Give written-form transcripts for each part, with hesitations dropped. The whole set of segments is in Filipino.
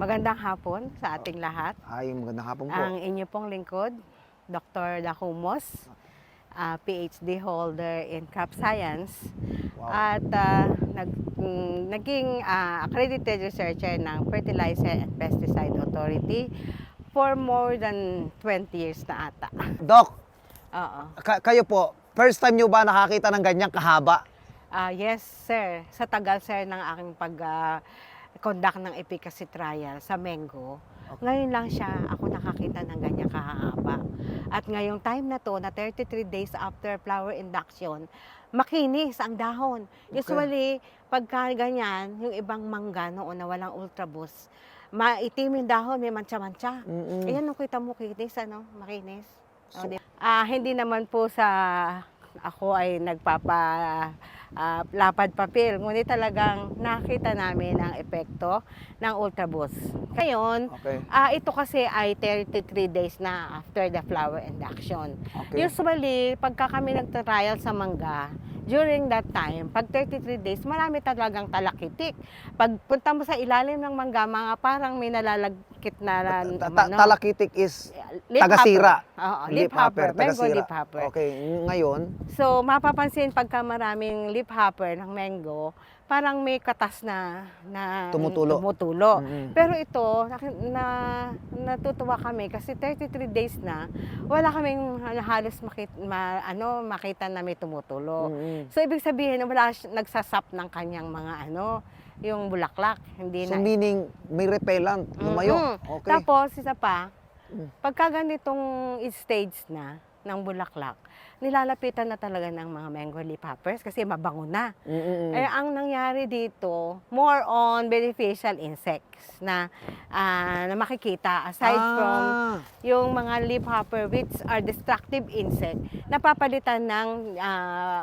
Magandang hapon sa ating lahat. Ay, magandang hapon po. Ang inyo pong lingkod, Dr. Dacumos, PhD holder in crop science Wow. at naging accredited researcher ng Fertilizer and Pesticide Authority for more than 20 years na ata. Doc, Oo. kayo po, first time nyo ba nakakita ng ganyang kahaba? Yes, sir. Sa tagal, sir, ng aking conduct ng efficacy trial sa mango, ngayon lang ako nakakita ng ganyan kahaba. At ngayong time na to, na 33 days after flower induction, makinis ang dahon. Okay. Usually, pagka ganyan, yung ibang mangga noon na walang ultra boost, maitim yung dahon, may mancha-mancha. Ayan, nung kita mo kinis, makinis. Hindi naman po sa ako ay lapad papel, ngunit talagang nakita namin ang epekto ng Ultra Boost. Ngayon, Okay. ito kasi ay 33 days na after the flower induction. Okay. Usually, pagka kami nagta-trial sa mangga, during that time, pag 33 days, marami talagang talakitik. Pag punta mo sa ilalim ng mangga, mga parang may nalalagkit na Talakitik is leaf tagasira. hopper. Oo, leaf hopper. Mango tagasira. leaf hopper. Okay, ngayon, So, mapapansin pagka maraming leaf hopper ng mango, parang may katas na Tumutulo. Pero ito, natutuwa kami kasi 33 days na, wala kaming halos makita na may tumutulo. So, ibig sabihin, wala nagsasap ng kanyang mga yung bulaklak. Hindi so na. meaning may repellent, lumayo. Okay. Tapos, isa pa, pagka ganitong stage na ng bulaklak, nilalapitan na talaga ng mga mango leaf hoppers kasi mabango na. Ang nangyari dito, more on beneficial insects na makikita aside from yung mga leaf hopper which are destructive insect, napapalitan ng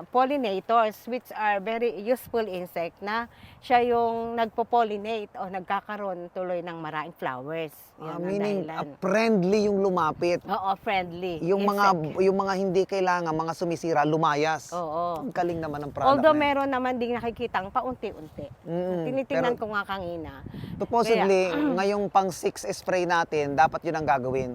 pollinators which are very useful insect na siya yung nagpo-pollinate o nagkakaroon tuloy ng maraming flowers. Yan ang Meaning dahilan. friendly yung lumapit. Oo, friendly. Yung mga hindi kailangan, mga sumisira, lumayas. Oo. Ang galing naman ng product. Although na yun. meron naman ding nakikitang paunti-unti. Tinitingnan ko nga kanina. Supposedly, ngayong pang 6 spray natin, dapat yun ang gagawin.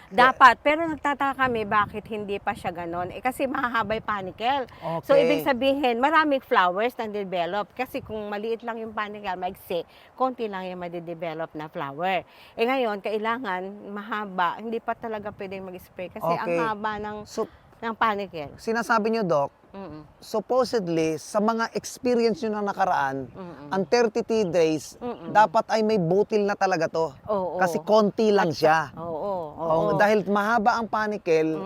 Dapat, pero nagtataka kami bakit hindi pa siya ganon. Kasi mahahabay panicle. So, Okay. ibig sabihin, maraming flowers na develop. Kasi kung maliit lang yung panicle, maigsi, konti lang yung madidevelop na flower. Ngayon, kailangan mahaba. Hindi pa talaga pwedeng mag-spray kasi ang Okay. haba ng panicle. Sinasabi nyo, Doc, supposedly, sa mga experience nyo na nakaraan, ang 33 days, dapat ay may butil na talaga to. Oo. Kasi konti lang siya. Oo. Dahil mahaba ang panicle,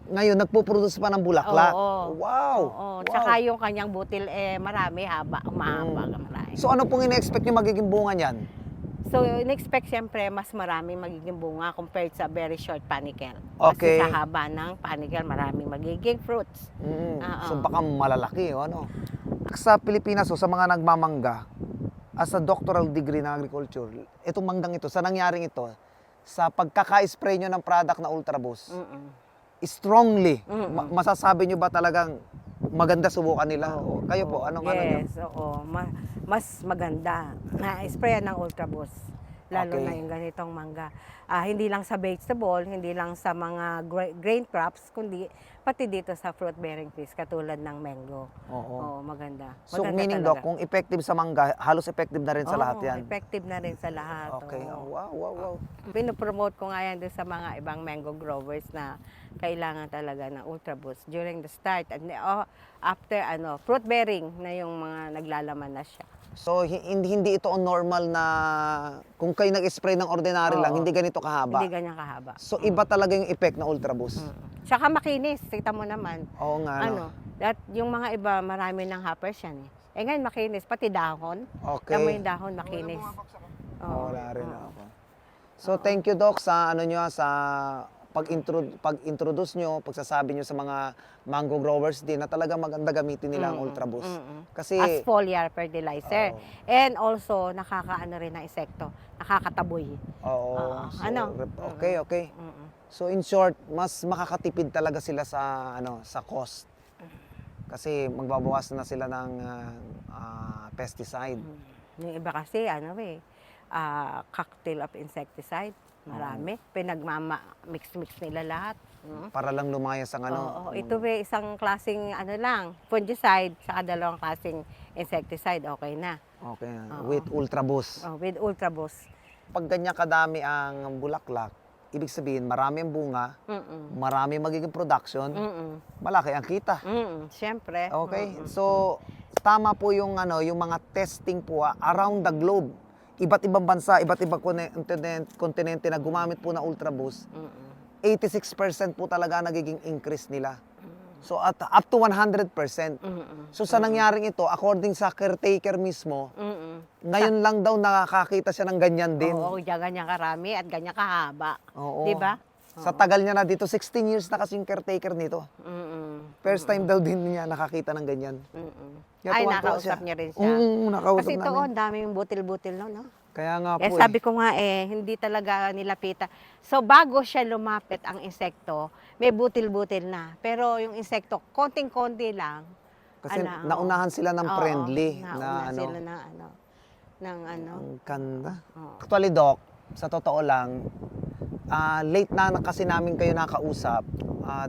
ngayon nagpo-produce pa ng bulaklak. Oo. Wow! Oo. Wow. Tsaka yung kanyang butil, marami, mahaba, marami. So ano pong ina-expect nyo magiging bunga niyan? So, in-expect siyempre, mas marami magiging bunga compared sa very short panicle. Okay. Kasi sa haba ng panicle, marami magiging fruits. So baka malalaki, ano? Sa Pilipinas, sa mga nagmamangga, as a doctoral degree na agriculture, itong manggang ito, sa nangyaring ito, sa pagkaka-spray nyo ng product na Ultra Boost, strongly, masasabi nyo ba talagang maganda subukan nila? O, kayo po, anong ano nyo? Yes, oo. Mas maganda na sprayan ng Ultra Boost. Lalo Okay. na yung ganitong mangga. Hindi lang sa vegetable, hindi lang sa mga grain crops, kundi pati dito sa fruit-bearing trees, katulad ng mango. Oo. Maganda. So Maganda meaning, talaga. Doc, kung effective sa mangga, halos effective na rin sa lahat yan? Effective na rin sa lahat. Okay. oo. Wow. Pinopromote ko nga yan doon sa mga ibang mango growers na kailangan talaga ng Ultra Boost during the start and after fruit bearing na yung mga naglalaman na siya. So hindi ito normal na kung kayo nag-spray ng ordinary lang, Oo. hindi ganito kahaba. Hindi ganyan kahaba. So iba talaga yung effect ng Ultra Boost. Tsaka makinis, kita mo naman. Oo nga, no? Yung mga iba, marami ng hoppers yan eh. Ngayon makinis, pati dahon. Okay. Tama yung dahon, makinis. Wala rin ako. So thank you, Doc, sa sa pag-introduce nyo, pagsasabi nyo sa mga mango growers din na talaga maganda gamitin nila ang Ultra Boost. Kasi As foliar fertilizer. And also, nakakaano rin ng insekto. Nakakataboy. oo. Okay. Mm-mm. So in short, mas makakatipid talaga sila sa sa cost. Kasi magbabawasan na sila ng pesticide. Yung iba kasi, cocktail of insecticide. Marami. Pinagmama-mix-mix nila lahat. Para lang lumayas ang ano. Oo, ito may isang klaseng fungicide, saka dalawang klaseng insecticide, okay na. Okay. Oo. With Ultra Boost. With Ultra Boost. Pag ganyan kadami ang bulaklak, ibig sabihin marami ang bunga, marami magiging production, malaki ang kita. Siyempre. Okay? So, tama po yung yung mga testing po around the globe. Iba't ibang bansa, iba't ibang kontinente na gumamit po na Ultra Boost. 86% po talaga nagiging increase nila. So at up to 100%. So sa nangyaring ito, according sa caretaker mismo, ngayon lang daw nakakakita siya ng ganyan din. Oo, ganyan karami at ganyan kahaba. Oo. Di ba? Sa tagal niya na dito, 16 years na kasing caretaker nito. First time daw din niya nakakita ng ganyan. Kaya Ay, tuwan-tuwa nakausap siya. niya rin siya. Nakausap Kasi ito, namin. ang daming butil-butil, no? Kaya nga po Eh, sabi ko nga hindi talaga nilapitan. So, bago siya lumapit ang insekto, may butil-butil na. Pero yung insekto, konting-konti lang. Kasi Ala, naunahan sila ng Oo, friendly nauna na sila ng Ang ganda. Oo. Actually, Doc, sa totoo lang, late na kasi namin kayo nakausap.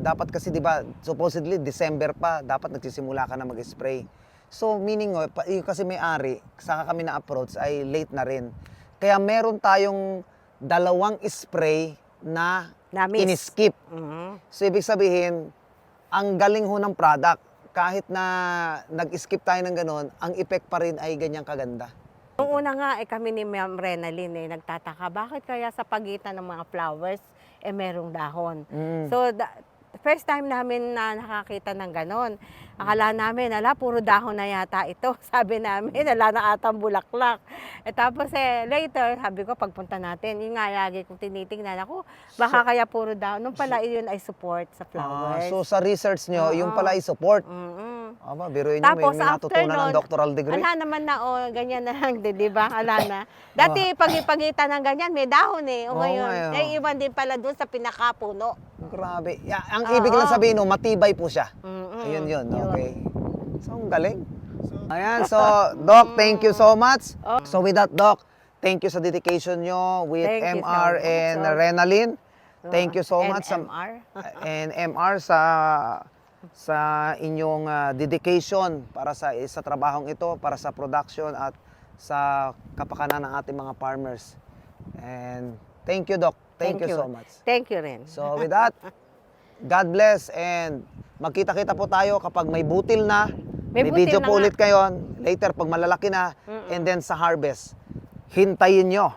Dapat kasi, di ba, supposedly, December pa, dapat nagsisimula ka na mag-spray. So, meaning, yung kasi may-ari, saka kami na-approach, ay late na rin. Kaya meron tayong 2 spray na Na-miss. in-skip. Mhm. So, ibig sabihin, ang galing ho ng product. Kahit na nag-skip tayo ng ganun, ang effect pa rin ay ganyang kaganda. Nung una nga, kami ni Ma'am Renalyn, nagtataka, bakit kaya sa pagitan ng mga flowers, merong dahon? So, first time namin na nakakita ng ganon. Akala namin, puro dahon na yata ito. Sabi namin, wala na atang bulaklak. Tapos later, sabi ko, pagpunta natin, yung nga lagi kong tinitingnan ako, baka kaya puro dahon. Nung pala, yun ay support sa flowers. So, sa research nyo, yung pala ay support. Aba, biruin nyo, Tapos, may natutunan ng doctoral degree. Ala naman na, ganyan na lang din, di ba? Ala na. Dati, pagitan ng ganyan, may dahon O Oo ngayon, nga, iwan din pala dun sa pinakapuno. Grabe. Ang ibig lang sabihin, matibay po siya. Ayun yun, Yun. okay. So, ang galing. Ayan, so, Doc, thank you so much. So, with that, Doc, thank you sa dedication nyo with Thank you so MR much. and Renalyn. Thank you so much. NMR. And MR sa inyong dedication para sa trabahong ito, para sa production at sa kapakanan ng ating mga farmers. And thank you, Doc. Thank you so much. Thank you rin. So with that, God bless and magkita-kita po tayo kapag may butil na. May butil video na po nga. ulit kayo later pag malalaki na and then sa harvest. Hintayin nyo.